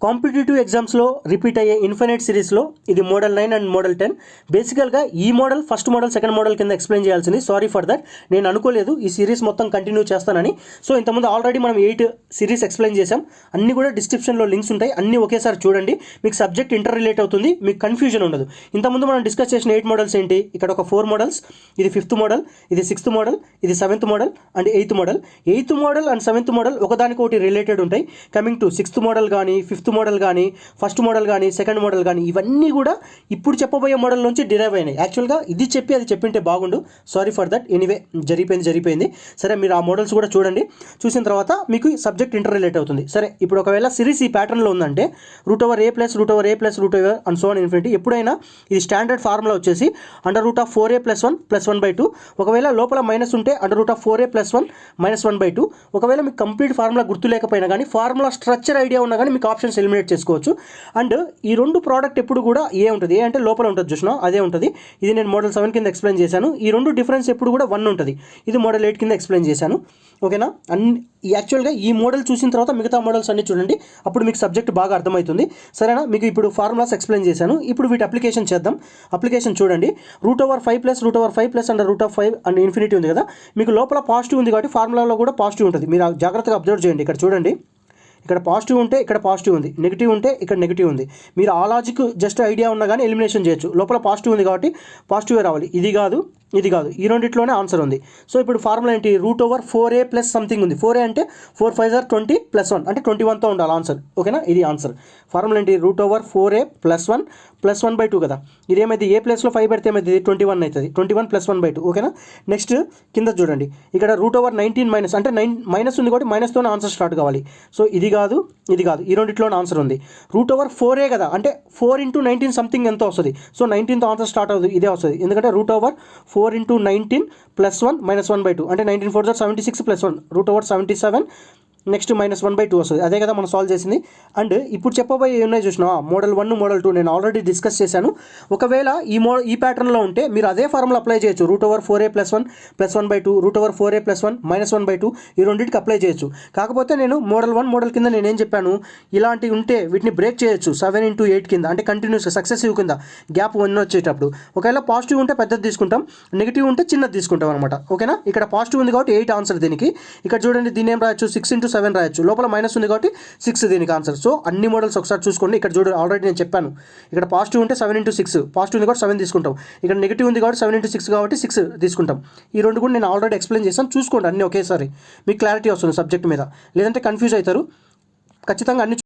Competitive ఎగ్జామ్స్లో repeat అయ్యే infinite సిరీస్లో ఇది మోడల్ 9 అండ్ మోడల్ 10. బేసికల్గా ఈ model first model second model కింద ఎక్స్ప్లెయిన్ చేయాల్సింది. సారీ ఫర్ దట్, నేను అనుకోలేదు ఈ సిరీస్ మొత్తం కంటిన్యూ చేస్తానని. సో ఇంతకుముందు ఆల్రెడీ మనం 8 సిరీస్ ఎక్స్ప్లెయిన్ చేసాం. అన్నీ కూడా డిస్క్రిప్షన్లో లింక్స్ ఉంటాయి, అన్నీ ఒకేసారి చూడండి. మీకు సబ్జెక్ట్ ఇంటర్ రిలేట్ అవుతుంది, మీకు కన్ఫ్యూజన్ ఉండదు. ఇంతకుముందు మనం డిస్కస్ చేసిన 8 మోడల్స్ ఏంటి, ఇక్కడ ఒక 4 మోడల్స్, ఇది 5th మోడల్, ఇది 6th మోడల్, ఇది 7th model and 8th model. 8th model and 7th model ఒకదానికొకటి రిలేటెడ్ ఉంటాయి. కమింగ్ టు 6th మోడల్ కానీ 5th మోడల్ కానీ ఫస్ట్ మోడల్ కానీ సెకండ్ మోడల్ కానీ ఇవన్నీ కూడా ఇప్పుడు చెప్పబోయే మోడల్ నుంచి డిరైవ్ అయినాయి. యాక్చువల్గా ఇది చెప్పి అది చెప్పింటే బాగుండు, సారీ ఫర్ దట్. ఎనీవే జరిగిపోయింది. సరే, మీరు ఆ మోడల్స్ కూడా చూడండి. చూసిన తర్వాత మీకు సబ్జెక్ట్ ఇంటర్ రిలేట్ అవుతుంది. సరే, ఇప్పుడు ఒకవేళ సిరీస్ ఈ ప్యాటర్న్లో ఉందంటే √a plus √a plus √a and so on infinity. ఎప్పుడైనా ఇది స్టాండర్డ్ ఫార్ములా వచ్చేసి √4a + 1 + 1/2. ఒకవేళ లోపల మైనస్ ఉంటే √4a + 1 - 1/2. ఒకవేళ మీకు కంప్లీట్ ఫార్ములా గుర్తు లేకపోయినా కానీ ఫార్ములా స్ట్రక్చర్ ఐడియా ఉన్నా కానీ మీకు ఆప్షన్స్ ఎలిమినేట్ చేసుకోవచ్చు. అండ్ ఈ రెండు ప్రోడక్ట్ ఎప్పుడు కూడా ఏ ఉంటుంది, ఏ అంటే లోపల ఉంటుంది చూసినా అదే ఉంటుంది. ఇది నేను మోడల్ 7 కింద ఎక్స్ప్లెయిన్ చేశాను. ఈ రెండు డిఫరెన్స్ ఎప్పుడు కూడా 1 ఉంటుంది. ఇది మోడల్ 8 కింద ఎక్స్ప్లెయిన్ చేశాను. ఓకేనా? యాక్చువల్గా ఈ మోడల్ చూసిన తర్వాత మిగతా మోడల్స్ అన్ని చూడండి, అప్పుడు మీకు సబ్జెక్ట్ బాగా అర్థమవుతుంది. సరేనా? మీకు ఇప్పుడు ఫార్ములాస్ ఎక్స్ప్లెయిన్ చేశాను. ఇప్పుడు వీటి అప్లికేషన్ చేద్దాం. అప్లికేషన్ చూడండి. √5 + √5 + అండ్ √5 అండ్ ఇన్ఫినిటీ ఉంది కదా, మీకు లోపల పాజిటివ్ ఉంది కాబట్టి ఫార్ములాలో కూడా పాజిటివ్ ఉంటుంది. మీరు జాగ్రత్తగా అబ్జర్వ్ చేయండి. ఇక్కడ చూడండి, ఇక్కడ పాజిటివ్ ఉంటే ఇక్కడ పాజిటివ్ ఉంది, నెగిటివ్ ఉంటే ఇక్కడ నెగిటివ్ ఉంది. మీరు ఆ లాజిక్ జస్ట్ ఐడియా ఉన్నా కానీ ఎలిమినేషన్ చేయొచ్చు. లోపల పాజిటివ్ ఉంది కాబట్టి పాజిటివే రావాలి. ఇది కాదు, ఇది కాదు, ఈ రెండిట్లోనే ఆన్సర్ ఉంది. సో ఇప్పుడు ఫార్ములా ఏంటి, √4a + సంథింగ్ ఉంది. 4a అంటే 4 5 are 20 + 1 అంటే 21తో ఉండాలి ఆన్సర్. ఓకేనా? ఇది ఆన్సర్. ఫార్ములా ఏంటి, √4a + 1 + 1/2 కదా. ఇది ఏమైంది, ఏ ప్లేస్లో 5 పెడితే ఏమైంది, 21 అవుతుంది. 21 + 1/2. ఓకేనా? నెక్స్ట్ కింద చూడండి, ఇక్కడ √19 అంటే మైనస్ ఉంది కాబట్టి మైనస్తోనే ఆన్సర్ స్టార్ట్ కావాలి. సో ఇది కాదు, ఇది కాదు, ఈ రెండిట్లోనే ఆన్సర్ ఉంది. √4a కదా అంటే 4 × 19 సంథింగ్ ఎంతో వస్తుంది. సో 19తో ఆన్సర్ స్టార్ట్ అవుతుంది, ఇదే వస్తుంది. ఎందుకంటే √4 × 19 + 1 - 1/2 అంటే 19 4 76 + 1 √77. నెక్స్ట్ -1/2 వస్తుంది. అదే కదా మనం సాల్వ్ చేసింది. అండ్ ఇప్పుడు చెప్పబోయే ఉన్నాయి చూసినా, మోడల్ 1 మోడల్ 2 నేను ఆల్రెడీ డిస్కస్ చేశాను. ఒకవేళ ఈ ప్యాటర్న్లో ఉంటే మీరు అదే ఫార్ములా అప్లై చేయొచ్చు. √4a + 1 + 1/2 √4a + 1 - 1/2 ఈ రెండింటికి అప్లై చేయొచ్చు. కాకపోతే నేను మోడల్ 1 మోడల్ కింద నేనేం చెప్పాను, ఇలాంటివి ఉంటే వీటిని బ్రేక్ చేయొచ్చు 7 × 8 కింద, అంటే కంటిన్యూస్ సక్సెసివ్ కింద గ్యాప్ 1 వచ్చేటప్పుడు. ఒకవేళ పాజిటివ్ ఉంటే పెద్దది తీసుకుంటాం, నెగిటివ్ ఉంటే చిన్నది తీసుకుంటాం అనమాట. ఓకేనా? ఇక్కడ పాజిటివ్ ఉంది కాబట్టి 8 ఆన్సర్ దీనికి. ఇక్కడ చూడండి, దీన్ని ఏం రాయొచ్చు, 6 × 7 రాయొచ్చు. లోపల మైనస్ ఉంది కాబట్టి 6 దీనికి ఆన్సర్. సో అన్ని మోడల్స్ ఒకసారి చూసుకోండి. ఇక్కడ చూడండి, ఆల్రెడీ నేను చెప్పాను, ఇక్కడ పాజిటివ్ ఉంటే 7 × 6, పాజిటివ్ ఉంది కాబట్టి 7 తీసుకుంటాం. ఇక్కడ నెగిటివ్ ఉంది కాబట్టి 7 × 6 కాబట్టి 6 తీసుకుంటాం. ఈ రెండు కూడా నేను ఆల్రెడీ ఎక్స్ప్లెయిన్ చేశాను. చూసుకోండి అన్నీ ఒకేసారి, మీకు క్లారిటీ వస్తుంది సబ్జెక్ట్ మీద. లేదంటే కన్ఫ్యూజ్ అవుతారు. ఖచ్చితంగా అన్ని